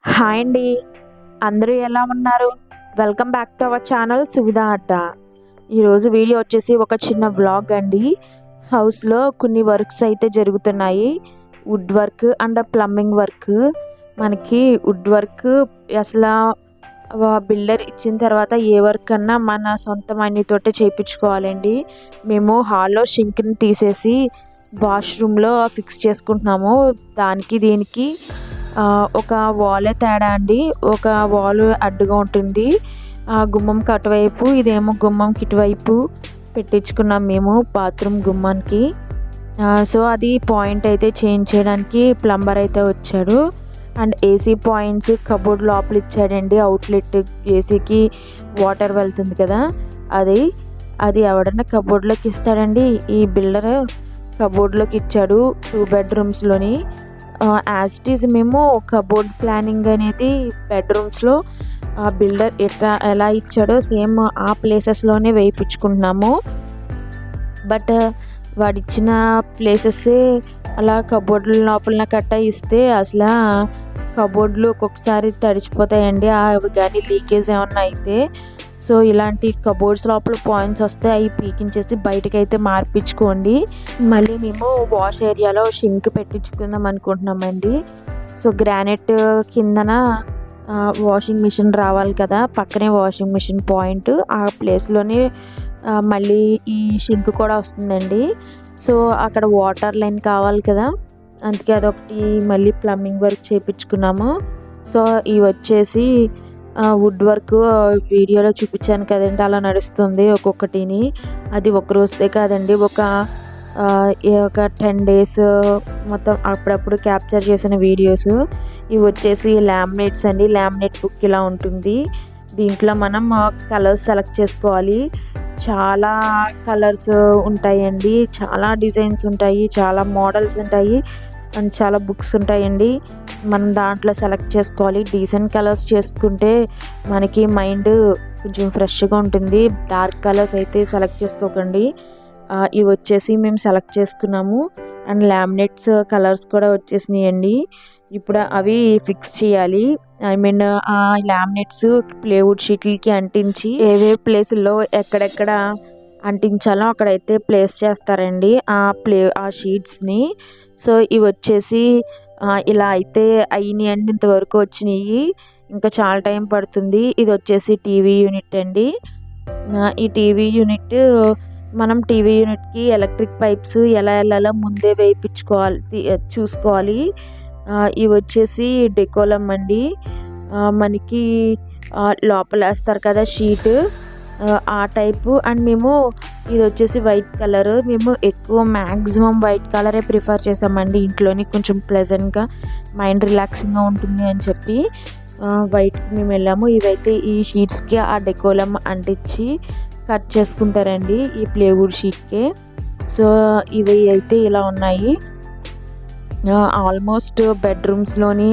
Hi అండి. అందరూ ఎలా ఉన్నారు? Welcome back to our channel Suvidha అడ్డ. ఈరోజు వీడియో వచ్చేసి ఒక చిన్న వ్లాగ్ అండి. హౌస్లో కొన్ని వర్క్స్ అయితే జరుగుతున్నాయి. Wood work and plumbing work. మనకి వుడ్ వర్క్ అసలు బిల్డర్ ఇచ్చిన తర్వాత ఏ వర్క్ అన్నా మన సొంత మనీతోటే చేయించుకోవాలండి. మేము హాల్లో షింక్ని తీసేసి వాష్రూమ్లో ఫిక్స్ చేసుకుంటున్నాము. దానికి దీనికి ఒక వాలే తేడా అండి. ఒక వాల్ అడ్డుగా ఉంటుంది గుమ్మంకి అటువైపు, ఇదేమో గుమ్మంకి ఇటువైపు పెట్టించుకున్నాం మేము బాత్రూమ్ గుమ్మానికి. సో అది పాయింట్ అయితే చేంజ్ చేయడానికి ప్లంబర్ అయితే వచ్చాడు. అండ్ ఏసీ పాయింట్స్ కబోర్డ్ లోపల ఇచ్చాడండి. అవుట్లెట్ ఏసీకి వాటర్ వెళ్తుంది కదా, అది ఎవడన్నా కబోర్డ్లోకి ఇస్తాడండి. ఈ బిల్డర్ కబోర్డ్లోకి ఇచ్చాడు 2 బెడ్రూమ్స్లోని. యాజ్ ఇట్ ఈజ్ మేము కబోర్డ్ ప్లానింగ్ అనేది బెడ్రూమ్స్లో బిల్డర్ ఎలా ఇచ్చాడో సేమ్ ఆ ప్లేసెస్లోనే వేయించుకుంటున్నాము. బట్ వాడిచ్చిన ప్లేసెస్సే అలా కబోర్డుల లోపల కట్ట ఇస్తే అసలు కబోర్డులు ఒక్కొక్కసారి తడిచిపోతాయండి. అవి కానీ లీకేజ్ ఏమన్నా అయితే. సో ఇలాంటి కబోర్డ్స్ లోపల పాయింట్స్ వస్తే అవి పీకించేసి బయటకైతే మార్పించుకోండి. మళ్ళీ మేము వాష్ ఏరియాలో షింక్ పెట్టించుకుందాం అనుకుంటున్నామండి. సో గ్రానైట్ కిందన వాషింగ్ మిషన్ రావాలి కదా, పక్కనే వాషింగ్ మిషన్ పాయింట్, ఆ ప్లేస్లోనే మళ్ళీ ఈ షింక్ కూడా వస్తుందండి. సో అక్కడ వాటర్ లైన్ కావాలి కదా, అందుకే అదొకటి మళ్ళీ ప్లంబింగ్ వర్క్ చేయించుకున్నాము. సో ఇవి వచ్చేసి వుడ్ వర్క్ వీడియోలో చూపించాను కదండి, అలా నడుస్తుంది ఒక్కొక్కటిని. అది ఒక రోజుదే కాదండి, ఒక 10 days మొత్తం అప్పుడప్పుడు క్యాప్చర్ చేసిన వీడియోస్. ఇవి వచ్చేసి లామినేట్స్ అండి. లామినేట్ బుక్ ఇలా ఉంటుంది. దీంట్లో మనం కలర్స్ సెలెక్ట్ చేసుకోవాలి. చాలా కలర్స్ ఉంటాయండి, చాలా డిజైన్స్ ఉంటాయి, చాలా మోడల్స్ ఉంటాయి అండ్ చాలా బుక్స్ ఉంటాయండి. మనం దాంట్లో సెలెక్ట్ చేసుకోవాలి. డీసెంట్ కలర్స్ చేసుకుంటే మనకి మైండ్ కొంచెం ఫ్రెష్గా ఉంటుంది. డార్క్ కలర్స్ అయితే సెలెక్ట్ చేసుకోకండి. ఇవి వచ్చేసి మేము సెలెక్ట్ చేసుకున్నాము. అండ్ లామినేట్స్ కలర్స్ కూడా వచ్చేసినాయండి. ఇప్పుడు అవి ఫిక్స్ చేయాలి. ఐ మీన్ ఆ లామినేట్స్ ప్లేవుడ్ షీట్లకి అంటించి ఏవే ప్లేసుల్లో ఎక్కడెక్కడ అంటించాలో అక్కడైతే ప్లేస్ చేస్తారండి ఆ షీట్స్ని. సో ఇవి వచ్చేసి ఇలా అయితే అయినాయండి. ఇంతవరకు వచ్చినాయి, ఇంకా చాలా టైం పడుతుంది. ఇది వచ్చేసి టీవీ యూనిట్ అండి. ఈ టీవీ యూనిట్ మనం టీవీ యూనిట్కి ఎలక్ట్రిక్ పైప్స్ ఎలా వెళ్ళాలో ముందే చూసుకోవాలి. ఇవి వచ్చేసి డెకోలం అండి. మనకి లోపల వేస్తారు కదా షీట్, ఆ టైపు. అండ్ మేము ఇది వచ్చేసి వైట్ కలర్. మేము ఎక్కువ మ్యాక్సిమం వైట్ కలరే ప్రిఫర్ చేసామండి. ఇంట్లోని కొంచెం ప్లెజెంట్గా మైండ్ రిలాక్సింగ్గా ఉంటుంది అని చెప్పి వైట్కి మేము వెళ్ళాము. ఇవైతే ఈ షీట్స్కి ఆ డెకోలం అంటించి కట్ చేసుకుంటారండి ఈ ప్లేవుడ్ షీట్కే. సో ఇవి అయితే ఇలా ఉన్నాయి. ఆల్మోస్ట్ బెడ్రూమ్స్లోని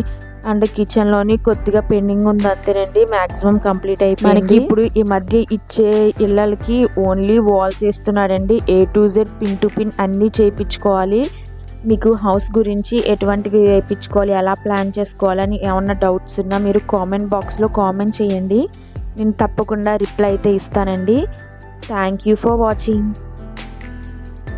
అండ్ కిచెన్లోని కొద్దిగా పెండింగ్ ఉంది అంతేనండి. మ్యాక్సిమం కంప్లీట్ అయిపోయింది. మనకి ఇప్పుడు ఈ మధ్య ఇచ్చే ఇళ్ళకి ఓన్లీ వాల్స్ వేస్తున్నాడండి. A to Z pin to pin అన్నీ చేయించుకోవాలి. మీకు హౌస్ గురించి ఎటువంటివి వేయించుకోవాలి, ఎలా ప్లాన్ చేసుకోవాలని ఏమన్నా డౌట్స్ ఉన్నా మీరు కామెంట్ బాక్స్లో కామెంట్ చేయండి. నేను తప్పకుండా రిప్లై అయితే ఇస్తానండి. Thank you for watching.